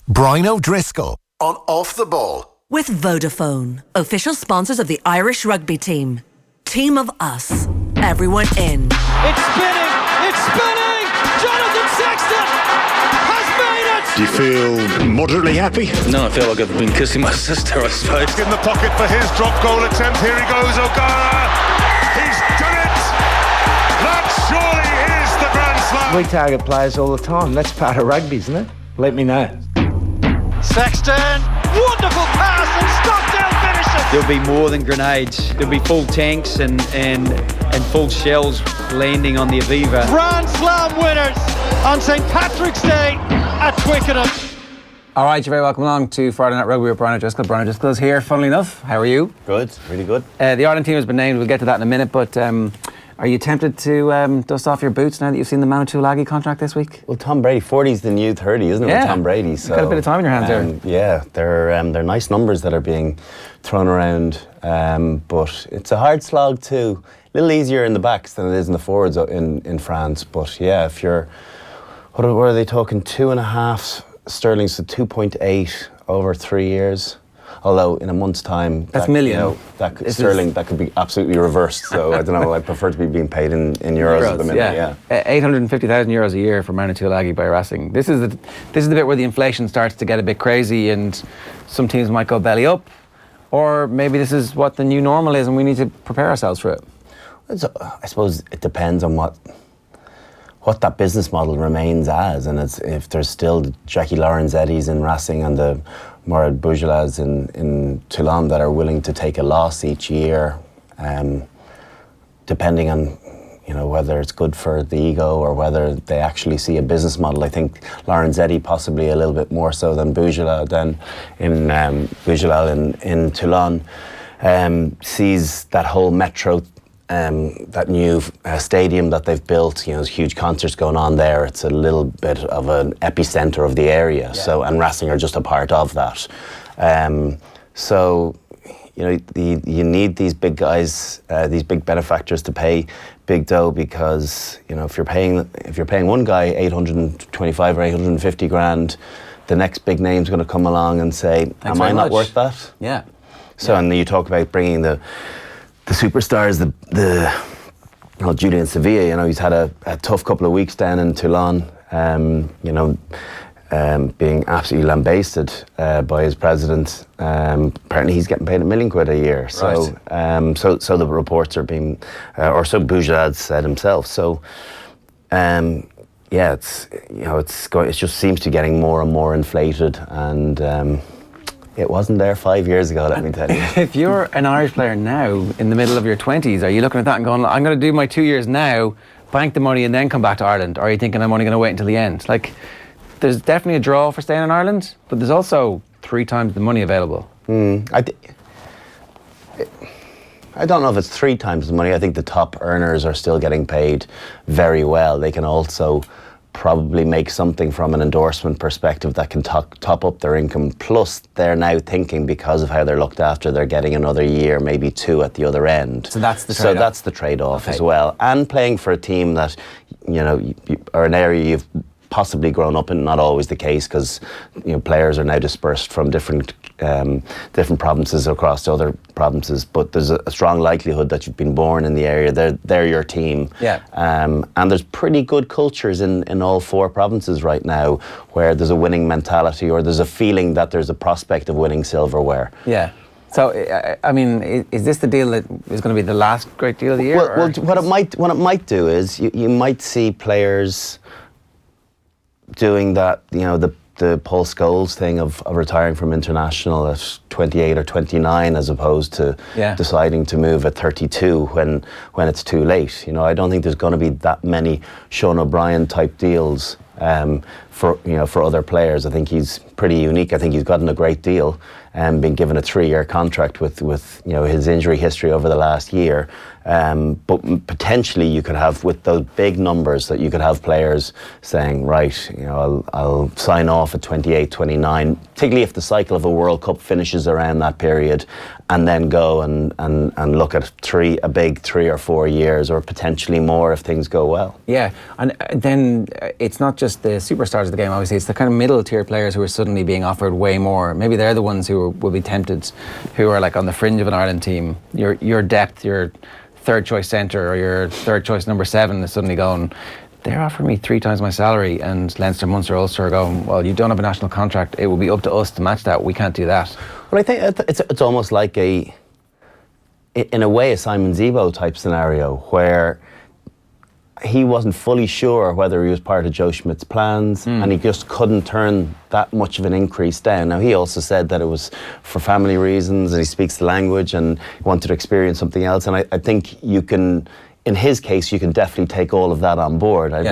Brian O'Driscoll on Off the Ball. With Vodafone, official sponsors of the Irish rugby team. Team of us. Everyone in. It's spinning! It's spinning! Jonathan Sexton has made it! Do you feel moderately happy? No, I feel like I've been kissing my sister, I suppose. In the pocket for his drop goal attempt. Here he goes, O'Gara. He's done it! That surely is the Grand Slam. We target players all the time. That's part of rugby, isn't it? Let me know. Sexton, wonderful pass and Stockdale finishes. There'll be more than grenades. There'll be full tanks and full shells landing on the Aviva. Grand Slam winners on St Patrick's Day at Twickenham. All right, you're very welcome along to Friday Night Rugby with Brian O'Driscoll. Brian O'Driscoll is here, funnily enough. How are you? Good, really good. The Ireland team has been named. We'll get to that in a minute, but are you tempted to dust off your boots now that you've seen the Manu Tuilagi contract this week? Well, Tom Brady, 40's the new 30, isn't it, with Tom Brady? So, got a bit of time in your hands there. Yeah, they're nice numbers that are being thrown around, but it's a hard slog too. A little easier in the backs than it is in the forwards in France, but yeah, if you're, what are they talking, 2.5 sterling, so 2.8 over 3 years? Although in a month's time, that's million. You know, sterling, that could be absolutely reversed. So I don't know. I prefer to be being paid in euros at the minute. Yeah, 850,000 euros a year for Manu Tuilagi by Racing. This is the bit where the inflation starts to get a bit crazy, and some teams might go belly up, or maybe this is what the new normal is, and we need to prepare ourselves for it. I suppose it depends on what that business model remains as, and if there's still the Jackie Lorenzettis in Racing and the Morad Boujalaz in Toulon that are willing to take a loss each year, depending on whether it's good for the ego or whether they actually see a business model. I think Lorenzetti possibly a little bit more so than Boujalaz in Toulon sees that whole metro. That new stadium that they've built, there's huge concerts going on there. It's a little bit of an epicenter of the area. Yeah. So, and Racing are just a part of that. You need these big guys, these big benefactors to pay big dough, because if you're paying one guy 825 or 850 grand, the next big name's going to come along and say, "Am I not worth that?" Yeah. So, and you talk about bringing the superstars, Julian Sevilla, he's had a tough couple of weeks down in Toulon, being absolutely lambasted by his president. Apparently he's getting paid £1 million a year. So, right. So the reports are being, or so Boujalad said himself. So, yeah, it just seems to be getting more and more inflated, and it wasn't there 5 years ago, let me tell you. If you're an Irish player now, in the middle of your 20s, are you looking at that and going, I'm going to do my 2 years now, bank the money and then come back to Ireland? Or are you thinking I'm only going to wait until the end? Like, there's definitely a draw for staying in Ireland, but there's also 3 times the money available. I don't know if it's 3 times the money. I think the top earners are still getting paid very well. They can also probably make something from an endorsement perspective that can top up their income. Plus, they're now thinking, because of how they're looked after, they're getting another year, maybe 2 at the other end. So that's the trade-off. So that's the trade-off as well. And playing for a team that, or an area you've possibly grown up in, not always the case, because players are now dispersed from different provinces across to other provinces, but there's a strong likelihood that you've been born in the area. They're your team. Yeah. And there's pretty good cultures in all 4 provinces right now, where there's a winning mentality, or there's a feeling that there's a prospect of winning silverware. Yeah. So, I mean, is this the deal that is going to be the last great deal of the year? Well, what it might do is you might see players doing that, the Paul Scholes thing of retiring from international at 28 or 29, as opposed to deciding to move at 32 when it's too late. I don't think there's going to be that many Sean O'Brien type deals for other players. I think he's pretty unique. I think he's gotten a great deal and been given a 3-year contract with his injury history over the last year. But potentially you could have, with those big numbers, that you could have players saying, right, I'll sign off at 28, 29, particularly if the cycle of a World Cup finishes around that period, and then go and look at a big 3 or 4 years, or potentially more if things go well. Yeah, and then it's not just the superstars stars of the game. Obviously, it's the kind of middle tier players who are suddenly being offered way more. Maybe they're the ones who will be tempted, who are like on the fringe of an Ireland team. Your depth, your third choice centre or your third choice number 7 is suddenly going, they're offering me 3 times my salary, and Leinster, Munster, Ulster are going, well, you don't have a national contract. It will be up to us to match that. We can't do that. Well, I think it's almost like in a way, a Simon Zebo type scenario where he wasn't fully sure whether he was part of Joe Schmidt's plans, and he just couldn't turn that much of an increase down. Now, he also said that it was for family reasons, and he speaks the language and he wanted to experience something else. And I think you can, in his case, you can definitely take all of that on board. I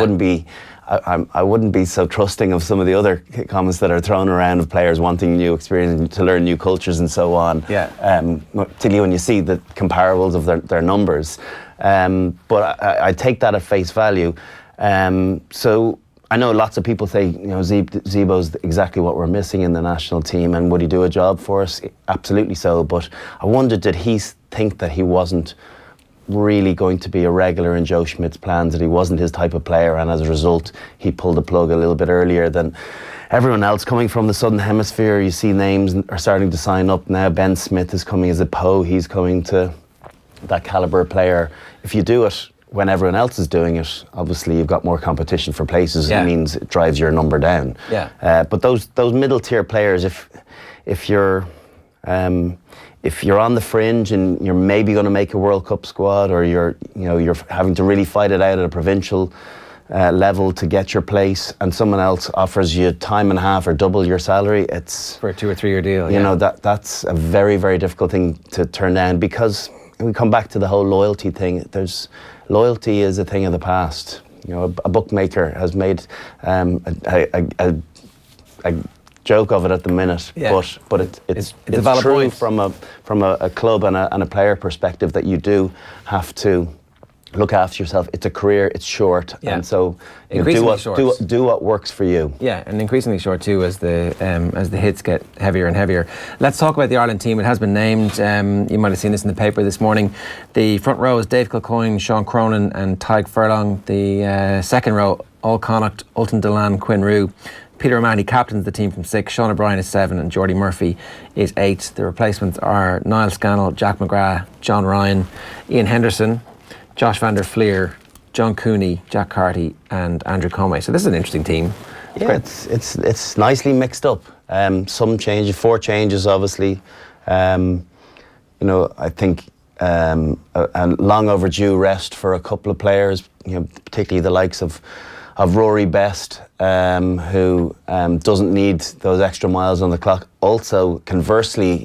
wouldn't be so trusting of some of the other comments that are thrown around of players wanting new experience, to learn new cultures and so on. Particularly when you see the comparables of their numbers. But I take that at face value. So I know lots of people say, Zebo's exactly what we're missing in the national team, and would he do a job for us? Absolutely so. But I wonder, did he think that he wasn't really going to be a regular in Joe Schmidt's plans, that he wasn't his type of player, and as a result he pulled the plug a little bit earlier than everyone else coming from the Southern Hemisphere? You see names are starting to sign up now. Ben Smith is coming as a Poe. He's coming to that calibre player. If you do it when everyone else is doing it, obviously you've got more competition for places. It means it drives your number down. But those middle tier players, if you're on the fringe and you're maybe going to make a World Cup squad, or you're having to really fight it out at a provincial level to get your place, and someone else offers you time and a half or double your salary, it's for a 2 or 3 year deal. That's a very, very difficult thing to turn down, because we come back to the whole loyalty thing. Loyalty is a thing of the past. A bookmaker has made a joke of it at the minute, but it's true from a club and a player perspective, that you do have to look after yourself. It's a career, it's short, and so do what works for you. Yeah, and increasingly short too as the hits get heavier and heavier. Let's talk about the Ireland team. It has been named. You might have seen this in the paper this morning. The front row is Dave Kilcoyne, Sean Cronin, and Tadhg Furlong. The second row, Ol Connacht, Ultan Dillane, Quinn Rue. Peter O'Mahony captains the team from 6, Sean O'Brien is 7, and Geordie Murphy is 8. The replacements are Niall Scannell, Jack McGrath, John Ryan, Ian Henderson, Josh van der Fleer, John Cooney, Jack Carty, and Andrew Conway. So this is an interesting team. Yeah, it's nicely mixed up. Some changes, 4 changes, obviously. I think a long overdue rest for a couple of players. Particularly the likes of Rory Best, who doesn't need those extra miles on the clock. Also, conversely,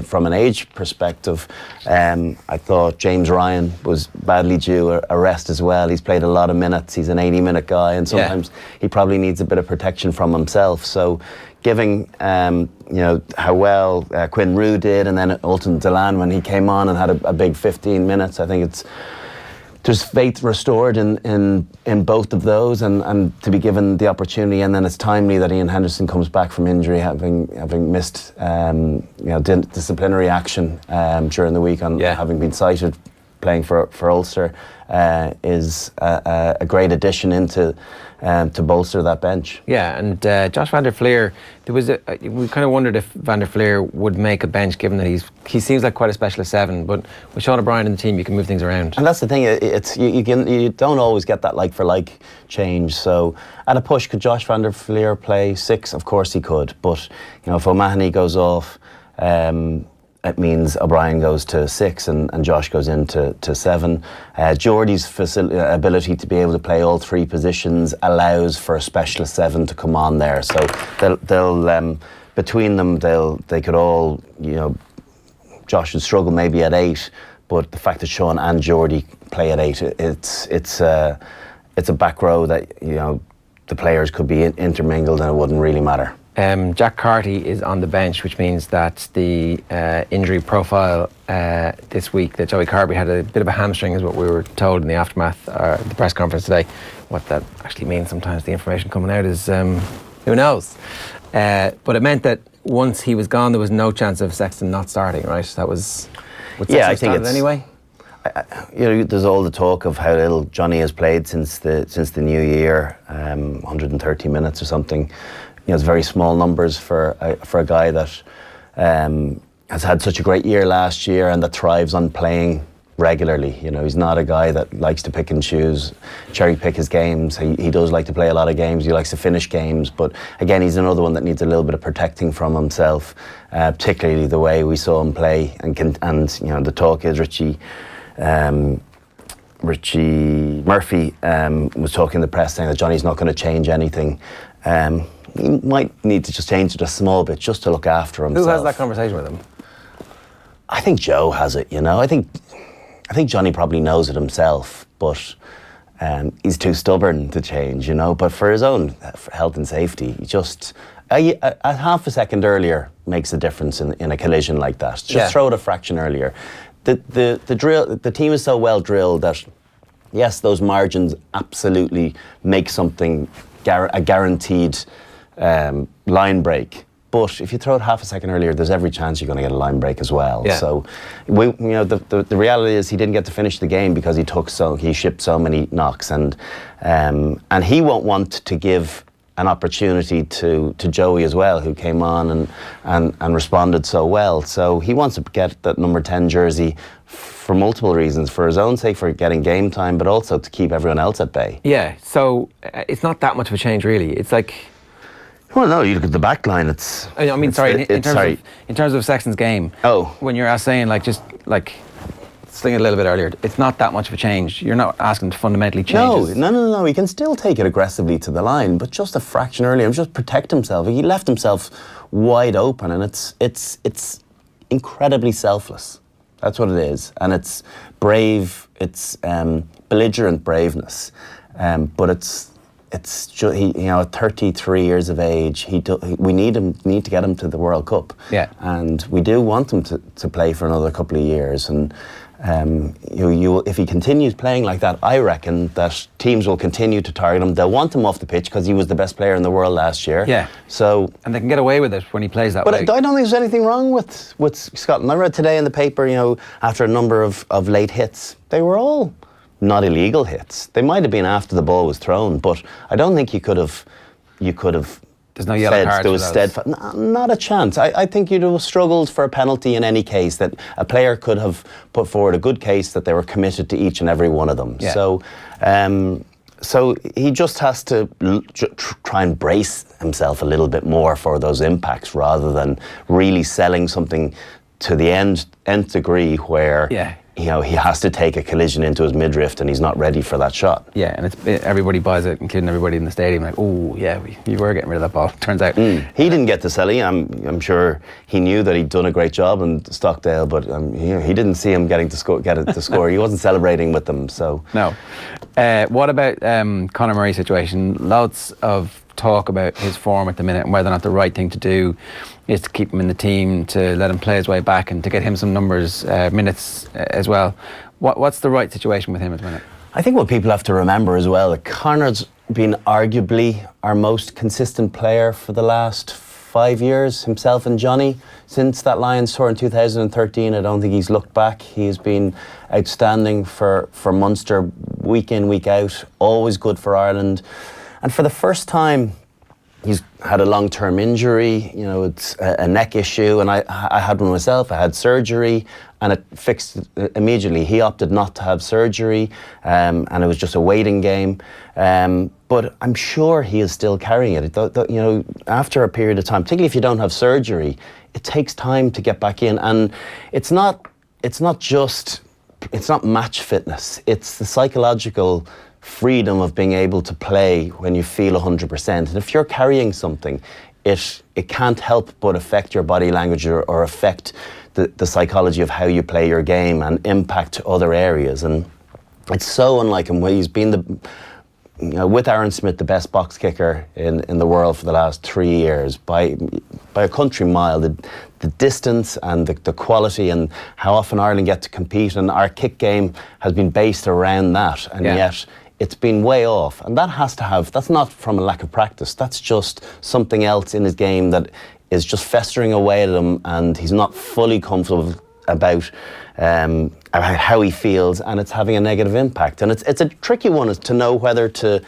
from an age perspective, I thought James Ryan was badly due a rest as well. He's played a lot of minutes. He's an 80-minute guy, and sometimes he probably needs a bit of protection from himself. So, giving how well Quinn Rue did, and then Ultan Dillane when he came on and had a big 15 minutes, I think there's faith restored in both of those, and to be given the opportunity. And then it's timely that Ian Henderson comes back from injury, having missed disciplinary action during the week on having been cited playing for Ulster, is a great addition into to bolster that bench. Yeah, and Josh van der Fleer, we kind of wondered if van der Fleer would make a bench, given that he seems like quite a specialist 7, but with Sean O'Brien in the team, you can move things around. And that's the thing, you don't always get that like for like change. So at a push, could Josh van der Fleer play 6? Of course he could, but if O'Mahony goes off, it means O'Brien goes to 6 and Josh goes into 7. Geordie's ability to be able to play all 3 positions allows for a specialist 7 to come on there. So they'll between them they could all, Josh would struggle maybe at 8, but the fact that Sean and Geordie play at 8, it's a back row that the players could be intermingled and it wouldn't really matter. Jack Carty is on the bench, which means that the injury profile this week, that Joey Carberry had a bit of a hamstring, is what we were told in the aftermath of the press conference today. What that actually means, sometimes the information coming out is who knows. But it meant that once he was gone, there was no chance of Sexton not starting, right? That was... I think it's... anyway? there's all the talk of how little Johnny has played since the new year, 130 minutes or something. It's very small numbers for a guy that has had such a great year last year and that thrives on playing regularly. He's not a guy that likes to pick and choose, cherry pick his games. He does like to play a lot of games. He likes to finish games, but again, he's another one that needs a little bit of protecting from himself, particularly the way we saw him play. And the talk is Richie Murphy was talking in the press saying that Johnny's not going to change anything. He might need to just change it a small bit just to look after himself. Who has that conversation with him? I think Joe has it. I think Johnny probably knows it himself, but he's too stubborn to change, But for his own health and safety, just a half a second earlier makes a difference in a collision like that. Just throw it a fraction earlier. The team is so well drilled that, yes, those margins absolutely make something a guaranteed line break. But if you throw it half a second earlier, there's every chance you're going to get a line break as well. Yeah. So, the reality is he didn't get to finish the game because he shipped so many knocks, and he won't want to give an opportunity to Joey as well, who came on and responded so well. So he wants to get that number 10 jersey for multiple reasons, for his own sake, for getting game time, but also to keep everyone else at bay. Yeah. So it's not that much of a change, really. It's like. Well, no, you look at the back line, in terms of Sexton's game. Oh. When you're saying, sling it a little bit earlier, it's not that much of a change. You're not asking to fundamentally change. No. He can still take it aggressively to the line, but just a fraction earlier, and just protect himself. He left himself wide open, and it's incredibly selfless. That's what it is, and it's brave. It's belligerent braveness, but it's just, at 33 years of age, we need to get him to the World Cup. Yeah. And we do want him to play for another couple of years. And if he continues playing like that, I reckon that teams will continue to target him. They'll want him off the pitch because he was the best player in the world last year. Yeah. So, and they can get away with it when he plays that way. But I don't think there's anything wrong with Scotland. I read today in the paper, after a number of late hits, they were all not illegal hits. They might have been after the ball was thrown, but I don't think you could have. There's no yellow cards. There was steadfast. Not a chance. I think you'd have struggled for a penalty in any case. That a player could have put forward a good case that they were committed to each and every one of them. Yeah. So he just has to try and brace himself a little bit more for those impacts, rather than really selling something to the nth degree where. Yeah. He has to take a collision into his midriff and he's not ready for that shot. Yeah, and everybody buys it, including everybody in the stadium, like, oh, yeah, you were getting rid of that ball, turns out. He didn't get to sell it. I'm sure he knew that he'd done a great job in Stockdale, but he didn't see him get it to score. He wasn't celebrating with them, so. No. What about Conor Murray's situation? Lots of talk about his form at the minute and whether or not the right thing to do is to keep him in the team, to let him play his way back and to get him some minutes as well. What's the right situation with him at the minute? I think what people have to remember as well, that Conor's been arguably our most consistent player for the last 5 years, himself and Johnny. Since that Lions tour in 2013, I don't think he's looked back. He's been outstanding for Munster, week in, week out, always good for Ireland. And for the first time, he's had a long-term injury, it's a neck issue, and I had one myself. I had surgery, and it fixed it immediately. He opted not to have surgery, and it was just a waiting game. But I'm sure he is still carrying it. After a period of time, particularly if you don't have surgery, it takes time to get back in, and it's not match fitness. It's the psychological freedom of being able to play when you feel 100%. And if you're carrying something, it can't help but affect your body language or affect the psychology of how you play your game and impact other areas. And it's so unlike him. He's been with Aaron Smith, the best box kicker in the world for the last 3 years by a country mile. The distance and the quality and how often Ireland get to compete, and our kick game has been based around that, and yet it's been way off. And that's not from a lack of practice, that's just something else in his game that is just festering away at him, and he's not fully comfortable about how he feels, and it's having a negative impact. And it's a tricky one, is to know whether to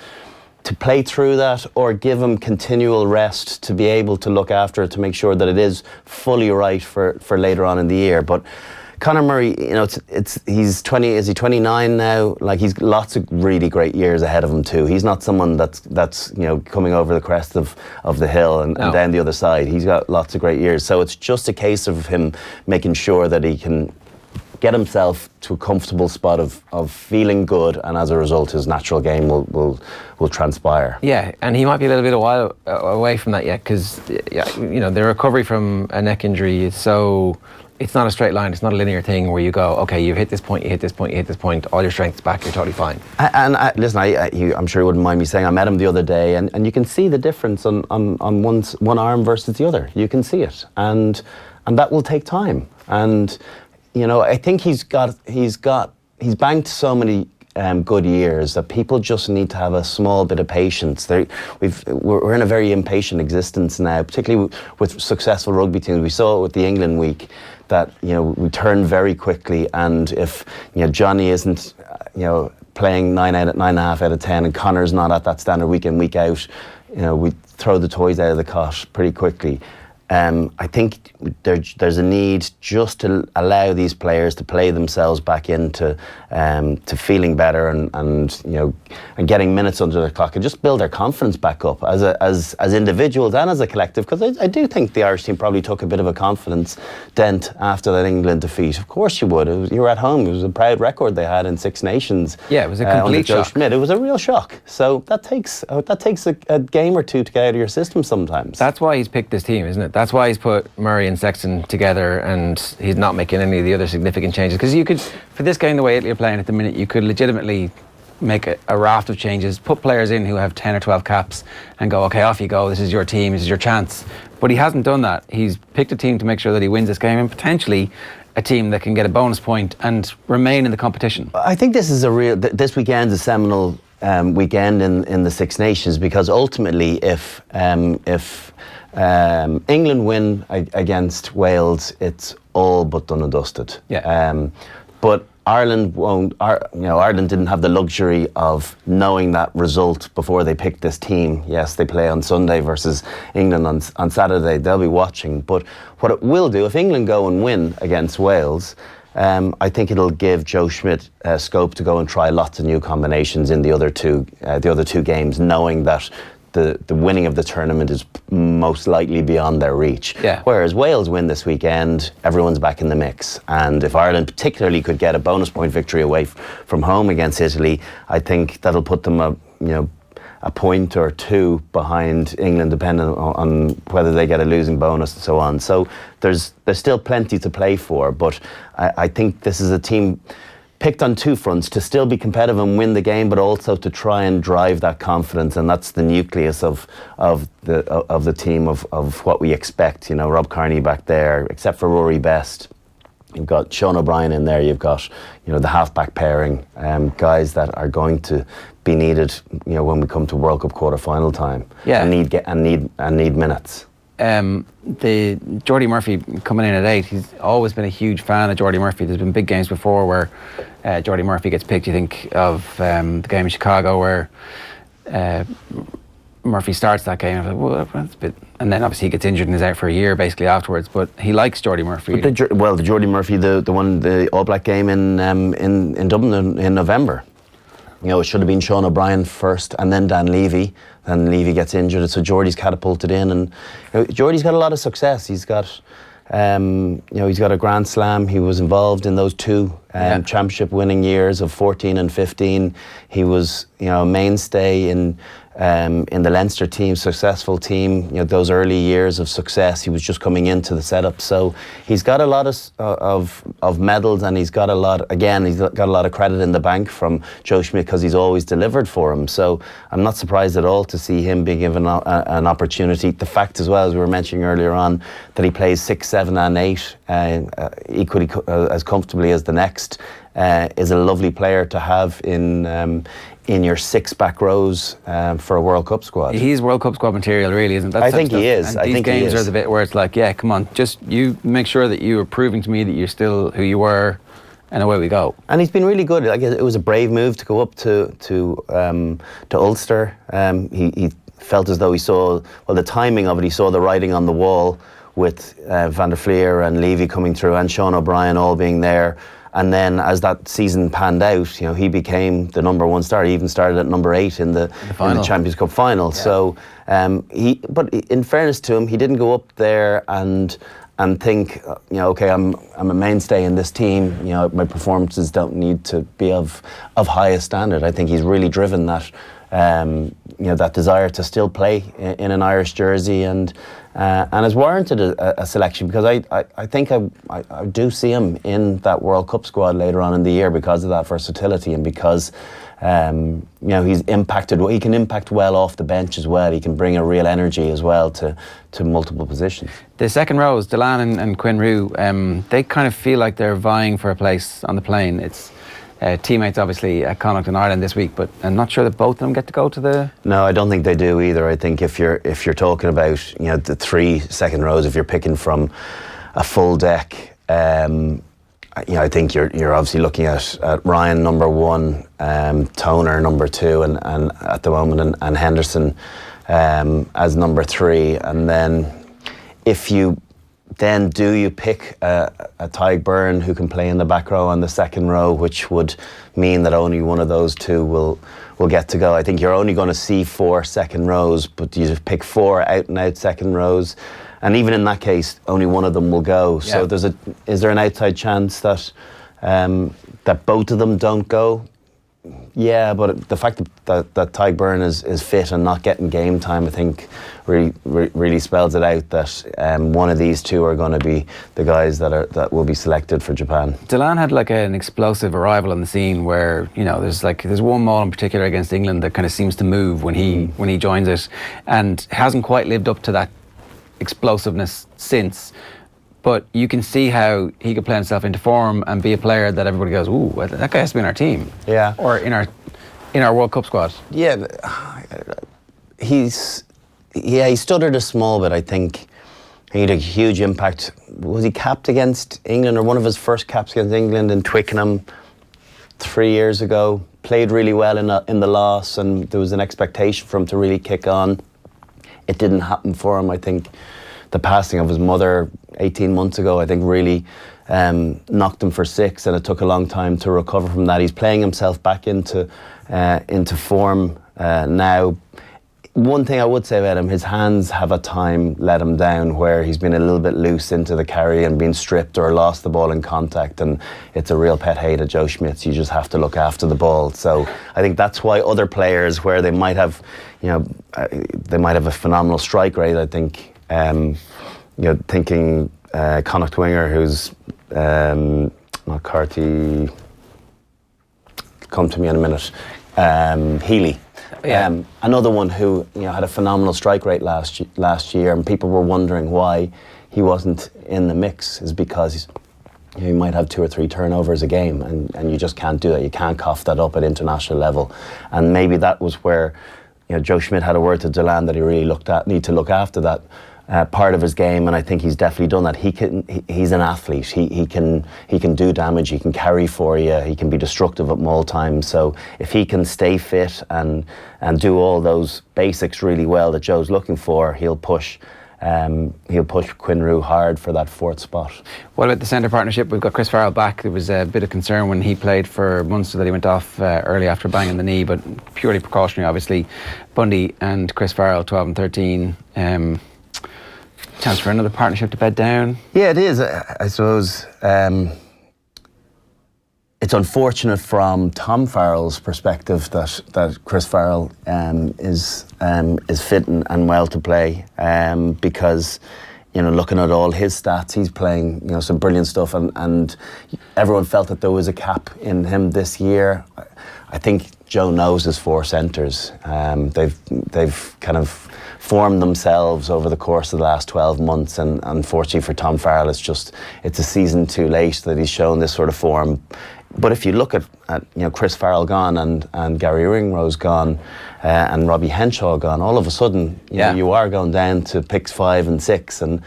play through that or give him continual rest to be able to look after it, to make sure that it is fully right for later on in the year. But Conor Murray, he's 20. Is he 29 now? Like, he's lots of really great years ahead of him too. He's not someone that's coming over the crest of the hill and down the other side. He's got lots of great years. So it's just a case of him making sure that he can get himself to a comfortable spot of feeling good, and as a result, his natural game will transpire. Yeah, and he might be a little bit away from that yet, because the recovery from a neck injury is so. It's not a straight line. It's not a linear thing where you go, okay, you've hit this point, you hit this point, you hit this point, all your strength's back, you're totally fine. And listen, I'm sure you wouldn't mind me saying, I met him the other day, and you can see the difference on one arm versus the other. You can see it, and that will take time. And I think he's banked so many good years that people just need to have a small bit of patience. We're in a very impatient existence now, particularly with successful rugby teams. We saw it with the England week, that we turn very quickly, and if Johnny isn't playing 9.5 out of 10, and Conor's not at that standard week in, week out, we throw the toys out of the cot pretty quickly. I think there's a need just to allow these players to play themselves back into to feeling better and getting minutes under their clock, and just build their confidence back up as individuals and as a collective. Because I do think the Irish team probably took a bit of a confidence dent after that England defeat. Of course you would. You were at home. It was a proud record they had in Six Nations. Yeah, it was a complete shock. Schmidt. It was a real shock. So that takes a game or two to get out of your system sometimes. That's why he's picked this team, isn't it? That's why he's put Murray and Sexton together, and he's not making any of the other significant changes. Because you could, for this game, the way Italy are playing at the minute, you could legitimately make a raft of changes, put players in who have 10 or 12 caps, and go, okay, off you go, this is your team, this is your chance. But he hasn't done that. He's picked a team to make sure that he wins this game, and potentially a team that can get a bonus point and remain in the competition. I think this is this weekend's a seminal weekend in the Six Nations, because ultimately, if England win against Wales, it's all but done and dusted. Yeah. But Ireland won't. Ireland didn't have the luxury of knowing that result before they picked this team. Yes, they play on Sunday versus England on Saturday. They'll be watching. But what it will do, if England go and win against Wales, I think it'll give Joe Schmidt scope to go and try lots of new combinations in the other two games, knowing that the winning of the tournament is most likely beyond their reach. Yeah. Whereas Wales win this weekend, everyone's back in the mix. And if Ireland particularly could get a bonus point victory away from home against Italy, I think that'll put them a point or two behind England, depending on whether they get a losing bonus and so on. So there's still plenty to play for, but I think this is a team picked on two fronts: to still be competitive and win the game, but also to try and drive that confidence, and that's the nucleus of the team of what we expect. Rob Kearney back there, except for Rory Best. You've got Sean O'Brien in there. You've got the halfback pairing, guys that are going to be needed when we come to World Cup quarter-final time. Yeah, and need minutes. The Jordy Murphy coming in at 8, he's always been a huge fan of Jordy Murphy. There's been big games before where Jordy Murphy gets picked. You think of the game in Chicago where Murphy starts that game. I was like, well, that's a bit, and then obviously he gets injured and is out for a year basically afterwards. But he likes Jordy Murphy. The Jordy Murphy, the All Black game in Dublin in November. It should have been Sean O'Brien first, and then Dan Levy. And Levy gets injured, so Jordy's catapulted in, and Jordy's got a lot of success. He's got, he's got a Grand Slam. He was involved in those two championship winning years of 14 and 15. He was, a mainstay in the Leinster team, successful team. Those early years of success, he was just coming into the setup. So he's got a lot of medals, and he's got a lot of credit in the bank from Joe Schmidt, because he's always delivered for him. So I'm not surprised at all to see him being given an opportunity. The fact as well, as we were mentioning earlier on, that he plays 6, 7 and 8 equally as comfortably as the next, is a lovely player to have in in your 6 back rows for a World Cup squad. He's World Cup squad material, really, isn't that? I think he is. And these games are the bit where it's like, yeah, come on, just you make sure that you are proving to me that you're still who you were, and away we go. And he's been really good. Like, it was a brave move to go up to Ulster. He felt as though he saw, well, the timing of it, he saw the writing on the wall with Van der Fleer and Levy coming through and Sean O'Brien all being there. And then as that season panned out, you know, he became the number 1 star. He even started at number 8 in the Champions Cup final. Yeah. So but in fairness to him, he didn't go up there and think, you know, okay, I'm a mainstay in this team. You know, my performances don't need to be of highest standard. I think he's really driven that, you know, that desire to still play in an Irish jersey and has warranted a selection, because I think I do see him in that World Cup squad later on in the year because of that versatility and because you know, he can impact well off the bench as well. He can bring a real energy as well to multiple positions. The second rows, Delan and Quinn Rue, they kind of feel like they're vying for a place on the plane. It's teammates obviously at Connacht in Ireland this week, but I'm not sure that both of them get to go to the... No, I don't think they do either. I think if you're talking about, you know, the 3 second rows, if you're picking from a full deck, you know, I think you're obviously looking at Ryan number 1, Toner number 2, and at the moment and Henderson as number 3, and then if you pick a Tadhg Byrne who can play in the back row on the second row, which would mean that only one of those 2 will get to go. I think you're only going to see 4 second rows, but you just pick 4 out and out second rows, and even in that case, only one of them will go. Yeah. So is there an outside chance that that both of them don't go? Yeah, but the fact that Tadhg Byrne is fit and not getting game time, I think really spells it out that one of these 2 are going to be the guys that will be selected for Japan. Delan had like an explosive arrival on the scene where, you know, there's one maul in particular against England that kind of seems to move when he joins it, and hasn't quite lived up to that explosive-ness since. But you can see how he could play himself into form and be a player that everybody goes, ooh, that guy has to be in our team. Yeah. Or in our World Cup squad. Yeah, he stuttered a small bit, I think. He had a huge impact. Was he capped against England, or one of his first caps against England in Twickenham 3 years ago? Played really well in the loss, and there was an expectation for him to really kick on. It didn't happen for him. I think the passing of his mother 18 months ago, I think, really knocked him for 6, and it took a long time to recover from that. He's playing himself back into form now. One thing I would say about him, his hands have at time let him down, where he's been a little bit loose into the carry and been stripped or lost the ball in contact, and it's a real pet hate at Joe Schmidt's. You just have to look after the ball. So I think that's why other players, where they might have, you know, they might have a phenomenal strike rate, I think, you know, thinking Connacht winger who's not Carty, come to me in a minute, Healy. Yeah. Another one who, you know, had a phenomenal strike rate last year, and people were wondering why he wasn't in the mix, is because you know, he might have 2 or 3 turnovers a game, and you just can't do that. You can't cough that up at international level. And maybe that was where, you know, Joe Schmidt had a word to Delan that he really need to look after that part of his game, and I think he's definitely done that. He's an athlete. He can do damage. He can carry for you. He can be destructive at maul times. So if he can stay fit and do all those basics really well that Joe's looking for, he'll push Quinn Rue hard for that 4th spot. What about the centre partnership? We've got Chris Farrell back. There was a bit of concern when he played for Munster that he went off early after banging the knee, but purely precautionary, obviously. Bundy and Chris Farrell, 12 and 13. Chance for another partnership to bed down? Yeah, it is. I suppose it's unfortunate from Tom Farrell's perspective that Chris Farrell is fit and well to play, because, you know, looking at all his stats, he's playing, you know, some brilliant stuff, and everyone felt that there was a cap in him this year. I think Joe knows his 4 centres. They've kind of formed themselves over the course of the last 12 months, and unfortunately for Tom Farrell, it's a season too late that he's shown this sort of form But if you look at Chris Farrell gone and Gary Ringrose gone and Robbie Henshaw gone, all of a sudden you are going down to picks 5 and 6, and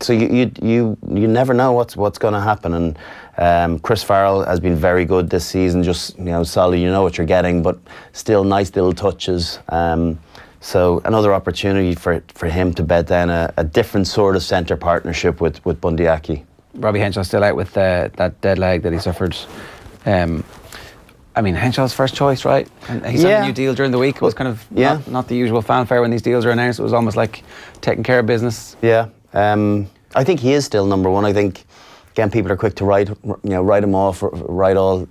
so you never know what's going to happen. And Chris Farrell has been very good this season, just solid. You know what you're getting, but still nice little touches. So another opportunity for him to bed down a different sort of centre partnership with Bundy Aki. Robbie Henshaw still out with that dead leg that he suffered. I mean, Henshaw's first choice, right? And he signed a new deal during the week. It was kind of not the usual fanfare when these deals are announced. It was almost like taking care of business. Yeah, I think he is still number one. I think, again, people are quick to write him off, write all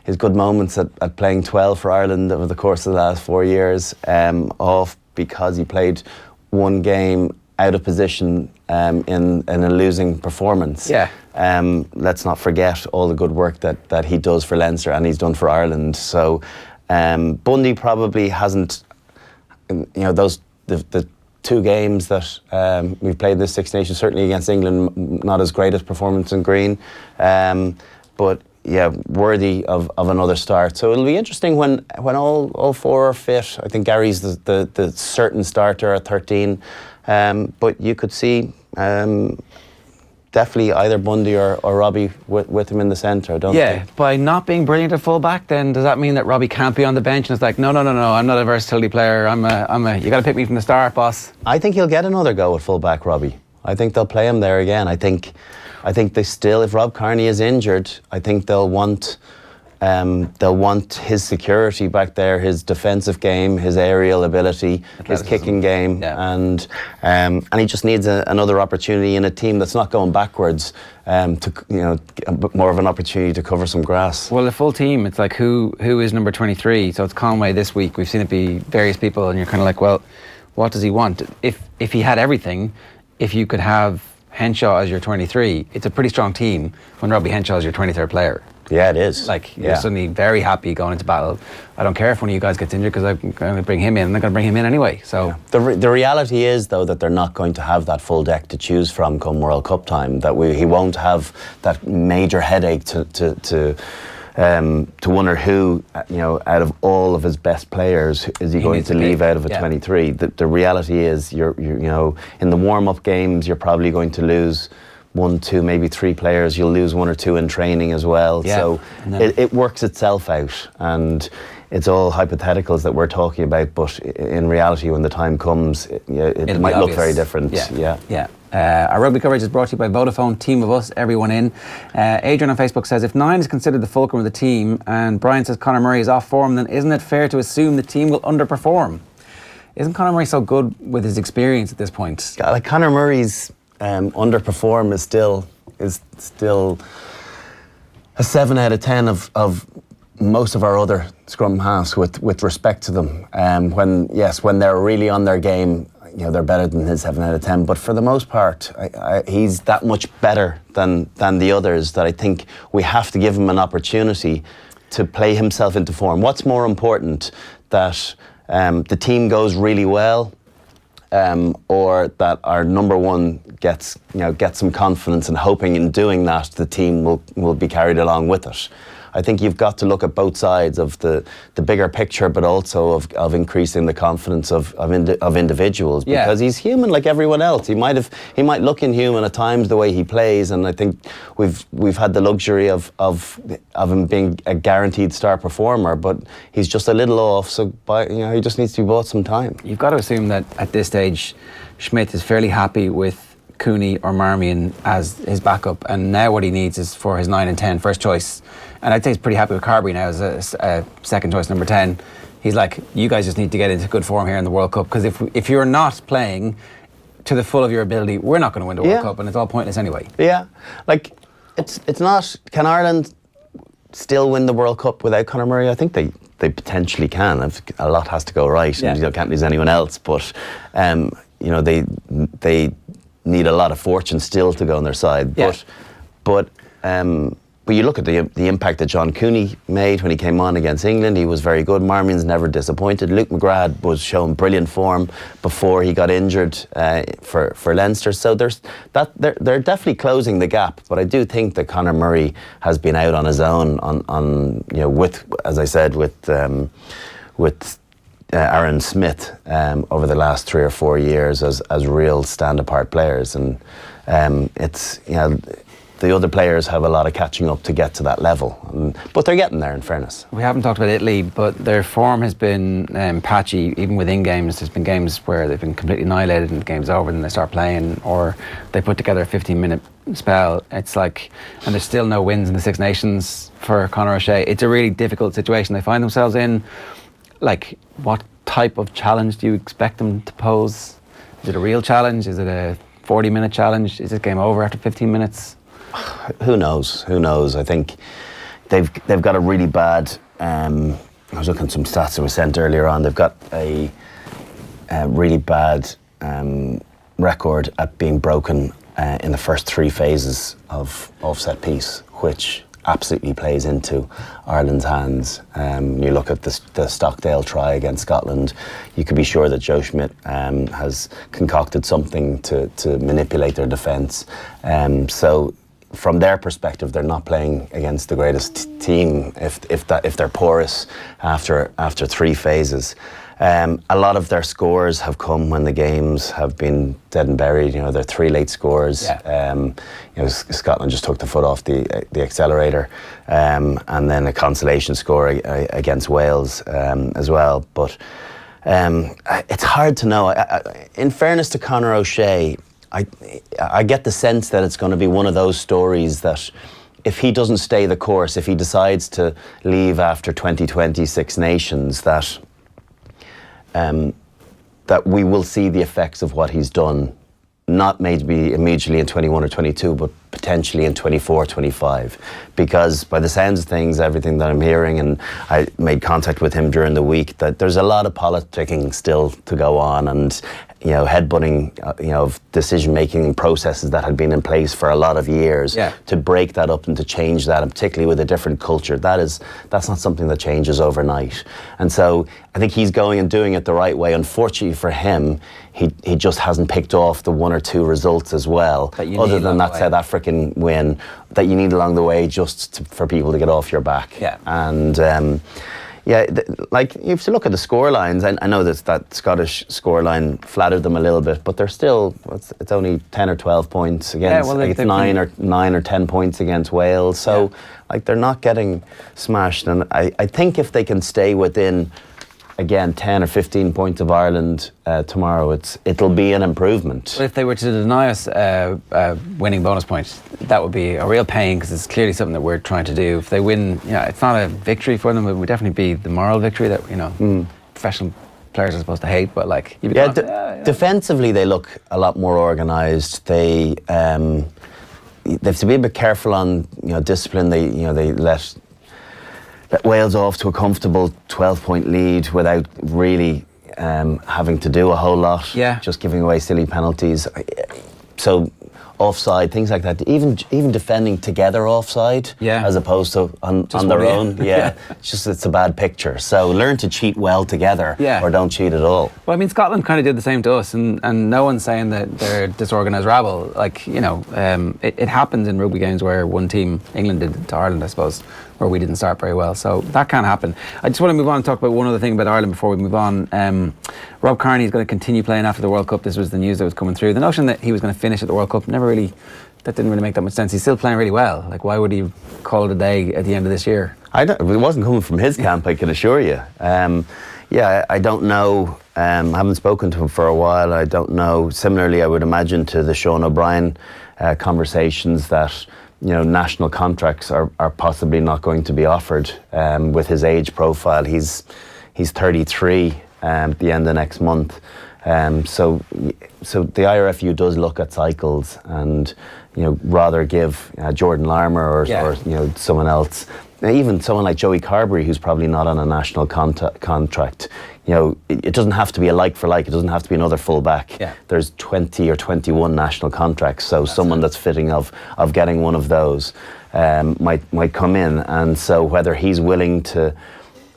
his good moments at playing 12 for Ireland over the course of the last 4 years off because he played one game out of position in a losing performance. Yeah. Let's not forget all the good work that he does for Leinster and he's done for Ireland. So Bundy probably hasn't, the 2 games that we've played this Six Nations, certainly against England, not as great as performance in green, but yeah, worthy of another start. So it'll be interesting when all 4 are fit. I think Gary's the certain starter at 13, but you could see definitely either Bundy or Robbie with him in the centre, don't you? Yeah, by not being brilliant at full-back, then does that mean that Robbie can't be on the bench and it's like, no, I'm not a versatility player, you got to pick me from the start, boss? I think he'll get another go at full-back, Robbie. I think they'll play him there again. I think they still, if Rob Kearney is injured, I think they'll want his security back there, his defensive game, his aerial ability, his kicking game, and he just needs another opportunity in a team that's not going backwards, to more of an opportunity to cover some grass. Well, the full team, it's like who is number 23? So it's Conway this week. We've seen it be various people, and you're kind of like, well, what does he want? If he had everything, if you could have Henshaw as your 23, it's a pretty strong team when Robbie Henshaw is your 23rd player. Yeah, it is. Like, you're suddenly very happy going into battle. I don't care if one of you guys gets injured because I'm going to bring him in. I'm not going to bring him in anyway. So the reality is, though, that they're not going to have that full deck to choose from come World Cup time. That he won't have that major headache to wonder who, out of all of his best players, is he going to leave out of a 23. The reality is, you're in the warm-up games, you're probably going to lose 1, 2, maybe 3 players. You'll lose 1 or 2 in training as well. Yeah. So it works itself out, and it's all hypotheticals that we're talking about, but in reality, when the time comes, it might look very different. Yeah. Our rugby coverage is brought to you by Vodafone, team of us, everyone in. Adrian on Facebook says, if 9 is considered the fulcrum of the team and Brian says Conor Murray is off form, then isn't it fair to assume the team will underperform? Isn't Conor Murray so good with his experience at this point? Like Conor Murray's underperform is still a 7 out of 10 of most of our other scrum halves with respect to them. When they're really on their game, they're better than his 7 out of 10. But for the most part, he's that much better than the others that I think we have to give him an opportunity to play himself into form. What's more important, that the team goes really well, or that our number one gets some confidence, and hoping in doing that the team will be carried along with it. I think you've got to look at both sides of the bigger picture, but also of increasing the confidence of individuals, because he's human like everyone else. He might look inhuman at times the way he plays, and I think we've had the luxury of him being a guaranteed star performer, but he's just a little off. So he just needs to be bought some time. You've got to assume that at this stage, Schmidt is fairly happy with Cooney or Marmion as his backup, and now what he needs is for his 9 and 10 first choice. And I'd say he's pretty happy with Carberry now as a second choice number 10. He's like, you guys just need to get into good form here in the World Cup, because if you're not playing to the full of your ability, we're not going to win the World Cup, and it's all pointless anyway. Yeah, like it's not. Can Ireland still win the World Cup without Conor Murray? I think they potentially can. A lot has to go right, and you can't lose anyone else. But they need a lot of fortune still to go on their side. Yeah. But but you look at the impact that John Cooney made when he came on against England. He was very good. Marmion's never disappointed. Luke McGrath was showing brilliant form before he got injured for Leinster. So they're definitely closing the gap. But I do think that Conor Murray has been out on his own on with, as I said, with Aaron Smith over the last 3 or 4 years as real stand-apart players, and it's the other players have a lot of catching up to get to that level, but they're getting there, in fairness. We haven't talked about Italy, but their form has been patchy, even within games. There's been games where they've been completely annihilated and the game's over and they start playing, or they put together a 15-minute spell. It's like, and there's still no wins in the Six Nations for Conor O'Shea. It's a really difficult situation they find themselves in. Like, what type of challenge do you expect them to pose? Is it a real challenge? Is it a 40-minute challenge? Is this game over after 15 minutes? Who knows? I think they've got a really bad. I was looking at some stats that were sent earlier on. They've got a really bad record at being broken in the first 3 phases of set piece, which absolutely plays into Ireland's hands. You look at the Stockdale try against Scotland, you could be sure that Joe Schmidt has concocted something to manipulate their defence. So from their perspective, they're not playing against the greatest team if they're porous after 3 phases. A lot of their scores have come when the games have been dead and buried. They're 3 late scores. Yeah. Scotland just took the foot off the accelerator, and then a consolation score against Wales as well. But it's hard to know. In fairness to Conor O'Shea, I get the sense that it's going to be one of those stories that if he doesn't stay the course, if he decides to leave after 2020 Six Nations, that we will see the effects of what he's done, not maybe immediately in 21 or 22, but potentially in 24, 25. Because by the sounds of things, everything that I'm hearing, and I made contact with him during the week, that there's a lot of politicking still to go on, and headbutting, of decision-making processes that had been in place for a lot of years. Yeah. To break that up and to change that, and particularly with a different culture, that's not something that changes overnight. And so I think he's going and doing it the right way. Unfortunately for him, he just hasn't picked off the 1 or 2 results as well, other than that South African win, that you need along the way just for people to get off your back. Yeah. And like, you have to look at the score lines. I know that Scottish scoreline flattered them a little bit, but they're still, it's only 10 or 12 points against, it's 9 or 10 points against Wales. So, like, they're not getting smashed. And I think if they can stay within, again, 10 or 15 points of Ireland tomorrow, it'll be an improvement. But if they were to deny us winning bonus points, that would be a real pain, because it's clearly something that we're trying to do. If they win, it's not a victory for them. It would definitely be the moral victory that professional players are supposed to hate. But like, defensively, they look a lot more organised. They have to be a bit careful on discipline. They let Wales off to a comfortable 12-point lead without really having to do a whole lot. Yeah. Just giving away silly penalties. So offside, things like that. Even defending together offside, as opposed to on their own. Yeah. It's a bad picture. So learn to cheat well together, or don't cheat at all. Well, I mean, Scotland kind of did the same to us, and no one's saying that they're disorganised rabble. Like, it happens in rugby games where one team, England did to Ireland, I suppose, where we didn't start very well. So that can happen. I just want to move on and talk about one other thing about Ireland before we move on. Rob Kearney is going to continue playing after the World Cup. This was the news that was coming through. The notion that he was going to finish at the World Cup that didn't really make that much sense. He's still playing really well. Like, why would he call it a day at the end of this year? It wasn't coming from his camp, I can assure you. I don't know. I haven't spoken to him for a while. I don't know. Similarly, I would imagine to the Sean O'Brien conversations that national contracts are possibly not going to be offered with his age profile. He's 33 at the end of next month. So the IRFU does look at cycles and rather give Jordan Larmour or someone else, even someone like Joey Carberry, who's probably not on a national contract. It doesn't have to be a like for like. It doesn't have to be another fullback. Yeah. There's 20 or 21 national contracts. So someone that's fitting of getting one of those. might come in, and so whether he's willing to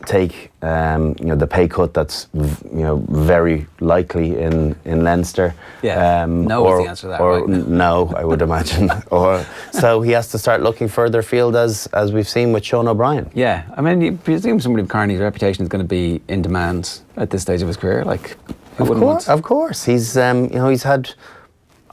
take the pay cut that's very likely in Leinster. No is the answer to that, or right? No, I would imagine. Or so he has to start looking further afield, as we've seen with Sean O'Brien. Yeah, I mean, you presume somebody of Kearney's reputation is going to be in demand at this stage of his career. Like, Of course, he's he's had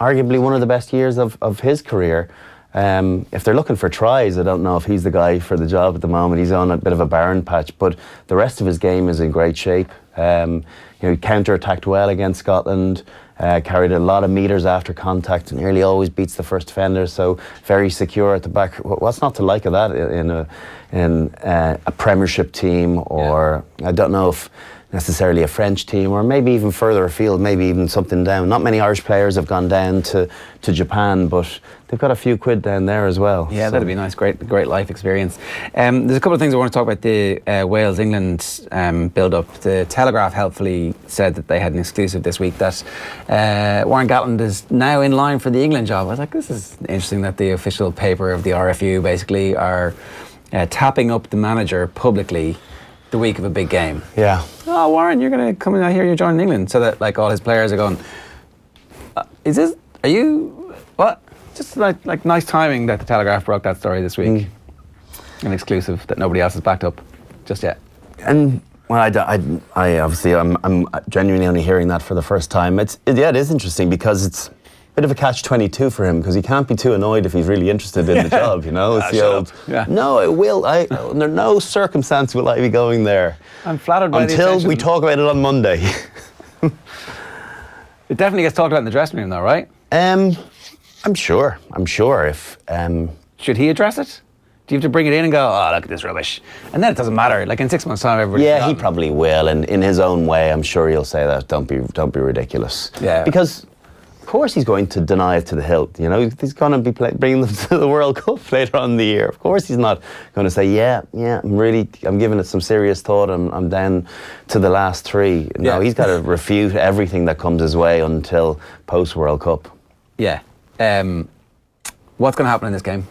arguably one of the best years of his career. If they're looking for tries, I don't know if he's the guy for the job at the moment. He's on a bit of a barren patch, but the rest of his game is in great shape. He counter-attacked well against Scotland, carried a lot of metres after contact, and nearly always beats the first defender, so very secure at the back. What's not to like of that in a Premiership team, or I don't know if necessarily a French team, or maybe even further afield, maybe even something down. Not many Irish players have gone down to Japan, but they've got a few quid down there as well. Yeah, so that'd be nice. Great life experience. There's a couple of things I want to talk about. The Wales-England build-up. The Telegraph helpfully said that they had an exclusive this week that Warren Gatland is now in line for the England job. I was like, this is interesting that the official paper of the RFU basically are tapping up the manager publicly the week of a big game. Yeah. Oh, Warren, you're going to come in out here, you're joining England. So that like all his players are going, are you, what? Just like nice timing that the Telegraph broke that story this week. An exclusive that nobody else has backed up just yet. And well, I obviously I'm genuinely only hearing that for the first time. It is interesting because it's a bit of a catch-22 for him, because he can't be too annoyed if he's really interested in the job, you know. It's the old, no, it will. Under no circumstance will I be going there. I'm flattered by until we talk about it on Monday. It definitely gets talked about in the dressing room, though, right? I'm sure. If should he address it? Do you have to bring it in and go, oh, look at this rubbish? And then it doesn't matter. Like in 6 months' time, everybody. Yeah, he probably will, and in his own way, I'm sure he'll say that. Don't be ridiculous. Yeah. Because of course he's going to deny it to the hilt. You know, he's going to be bringing them to the World Cup later on in the year. Of course he's not going to say, yeah, I'm giving it some serious thought. I'm down to the last three. No, he's got to refute everything that comes his way until post World Cup. Yeah. What's going to happen in this game?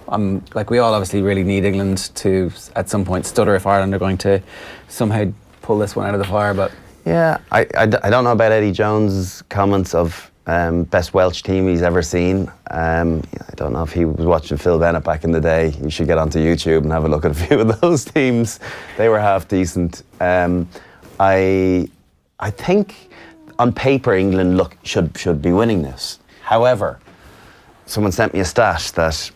We all obviously really need England to, at some point, stutter if Ireland are going to somehow pull this one out of the fire. But yeah, I don't know about Eddie Jones' comments of best Welsh team he's ever seen. I don't know if he was watching Phil Bennett back in the day. You should get onto YouTube and have a look at a few of those teams. They were half decent. I think on paper England should be winning this. However, someone sent me a stat that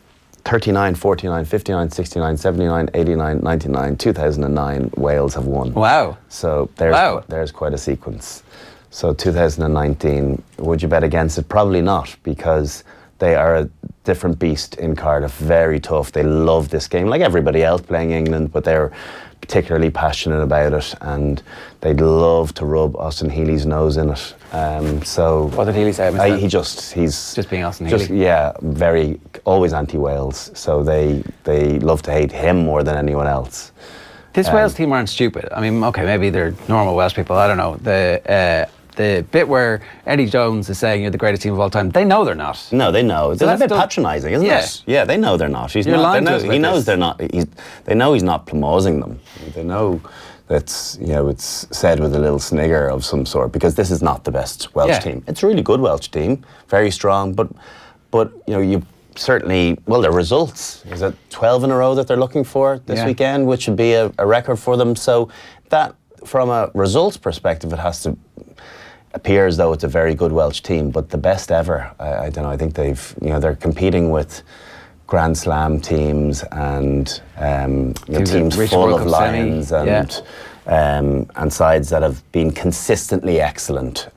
39, 49, 59, 69, 79, 89, 99, 2009 Wales have won. Wow. So there's quite a sequence. So 2019, would you bet against it? Probably not, because they are a different beast in Cardiff. Very tough. They love this game, like everybody else playing England, but they're particularly passionate about it, and they'd love to rub Austin Healy's nose in it. So what did Healy say? He's just being Austin Healy. Yeah, very always anti-Wales. So they love to hate him more than anyone else. This Wales team aren't stupid. I mean, okay, maybe they're normal Welsh people. I don't know. The bit where Eddie Jones is saying you're the greatest team of all time, they know they're not. No, they know. It's a bit patronising, isn't it? Yeah, they know they're not. He knows they're not. They know he's not plumosing them. They know that's, it's said with a little snigger of some sort, because this is not the best Welsh team. It's a really good Welsh team, very strong, but you certainly, their results, is it 12 in a row that they're looking for this weekend, which would be a record for them. So that, from a results perspective, it has to appear as though it's a very good Welsh team, but the best ever. I don't know. I think they're competing with Grand Slam teams and teams full of lions and sides that have been consistently excellent.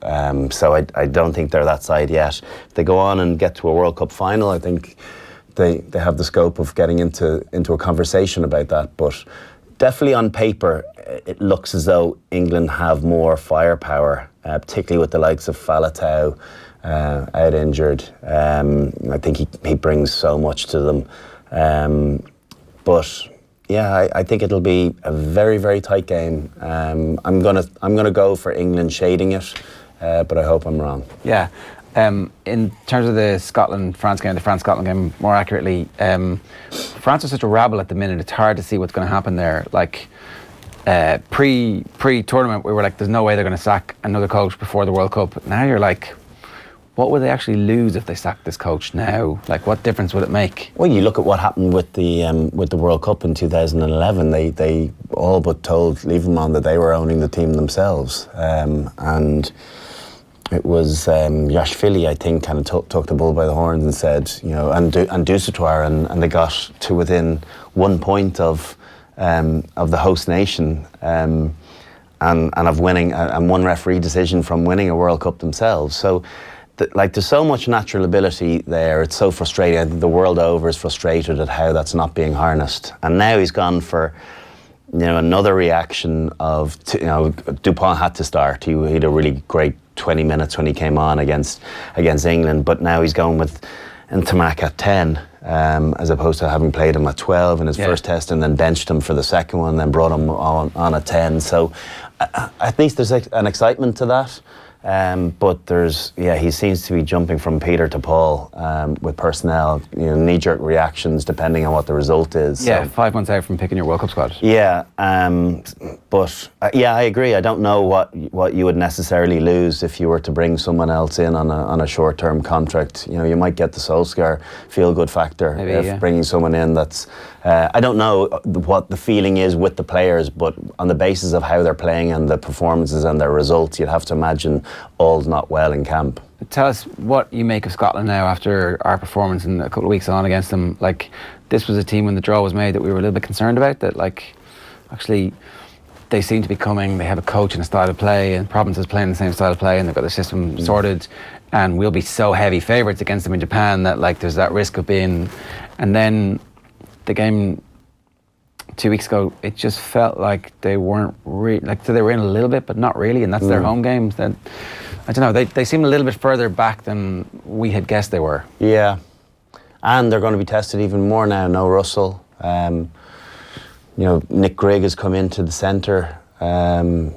So I don't think they're that side yet. If they go on and get to a World Cup final, I think they have the scope of getting into a conversation about that. But definitely on paper, it looks as though England have more firepower, particularly with the likes of Faletau out injured. I think he brings so much to them. But yeah, I think it'll be a very, very tight game. I'm gonna go for England shading it, but I hope I'm wrong. Yeah, In terms of the Scotland-France game, the France-Scotland game, more accurately, France is such a rabble at the minute. It's hard to see what's going to happen there. Like pre-tournament, we were like, "There's no way they're going to sack another coach before the World Cup." Now you're like, what would they actually lose if they sacked this coach now? Like, what difference would it make? Well, you look at what happened with the World Cup in 2011. They all but told Lieberman that they were owning the team themselves, and it was Yashvili, I think, kind of took the bull by the horns and said, and Dusautoir, and they got to within 1 point of the host nation, and of winning, and one referee decision from winning a World Cup themselves. So. There's so much natural ability there. It's so frustrating. I think the world over is frustrated at how that's not being harnessed. And now he's gone for, another reaction of, Dupont had to start. He had a really great 20 minutes when he came on against England. But now he's going with Ntamack at 10, as opposed to having played him at 12 in his first test, and then benched him for the second one, and then brought him on at 10. So at least there's an excitement to that. But he seems to be jumping from Peter to Paul with personnel, knee-jerk reactions depending on what the result is. Yeah, so. 5 months out from picking your World Cup squad. Yeah, but I agree. I don't know what you would necessarily lose if you were to bring someone else in on a short-term contract. You might get the Solskjaer feel-good factor. Maybe, bringing someone in that's. I don't know what the feeling is with the players, but on the basis of how they're playing and the performances and their results, you'd have to imagine all's not well in camp. Tell us what you make of Scotland now after our performance in a couple of weeks on against them. Like, this was a team when the draw was made that we were a little bit concerned about, that actually they seem to be coming, they have a coach and a style of play, and Province is playing the same style of play, and they've got their system sorted, and we'll be so heavy favourites against them in Japan that there's that risk of being. And then the game 2 weeks ago, it just felt like they weren't really, so they were in a little bit, but not really, and that's their home games. Then I don't know, they seem a little bit further back than we had guessed they were. Yeah, and they're going to be tested even more now. No Russell, Nick Grigg has come into the centre, and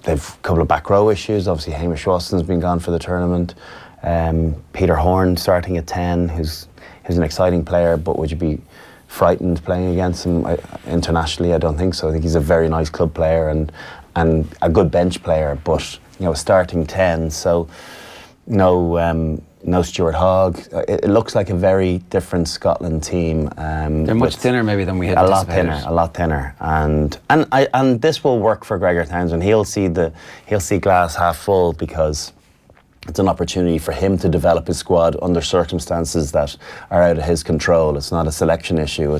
they've a couple of back row issues. Obviously, Hamish Watson's been gone for the tournament. Peter Horne starting at 10, who's an exciting player, but would you be frightened playing against him internationally? I don't think so. I think he's a very nice club player and a good bench player, but starting 10, so no Stuart Hogg. It looks like a very different Scotland team. They're much thinner maybe than we had anticipated. A lot thinner, and this will work for Gregor Townsend. He'll see glass half full, because it's an opportunity for him to develop his squad under circumstances that are out of his control. It's not a selection issue.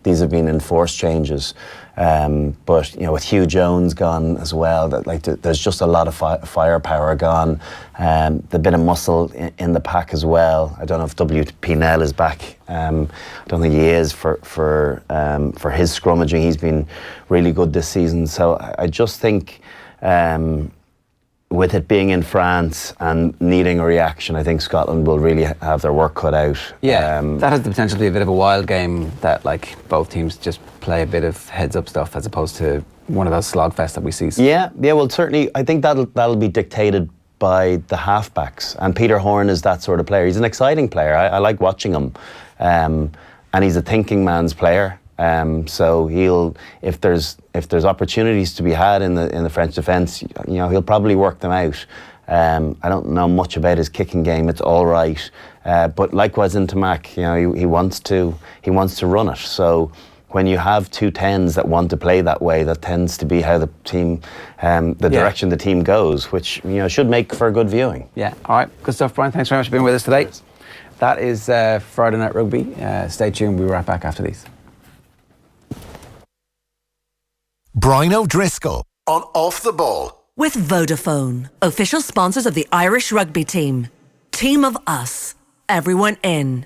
These have been enforced changes. But with Hugh Jones gone as well, there's just a lot of firepower gone. The bit of muscle in the pack as well. I don't know if WP Nell is back. I don't think he is for his scrummaging. He's been really good this season. So I just think. With it being in France and needing a reaction, I think Scotland will really have their work cut out. Yeah, that has the potential to be a bit of a wild game, that both teams just play a bit of heads-up stuff as opposed to one of those slogfests that we see. Yeah. Well, certainly, I think that'll be dictated by the halfbacks, and Peter Horne is that sort of player. He's an exciting player. I like watching him, and he's a thinking man's player. So if there's opportunities to be had in the French defence, he'll probably work them out. I don't know much about his kicking game. It's all right, but likewise in Ntamack, he wants to run it. So when you have two 10s that want to play that way, that tends to be how the team, direction the team goes, which should make for good viewing. Yeah. All right. Good stuff, Brian. Thanks very much for being with us today. That is Friday Night Rugby. Stay tuned. We'll be right back after these. Brian O'Driscoll on Off the Ball. With Vodafone, official sponsors of the Irish rugby team. Team of us, everyone in.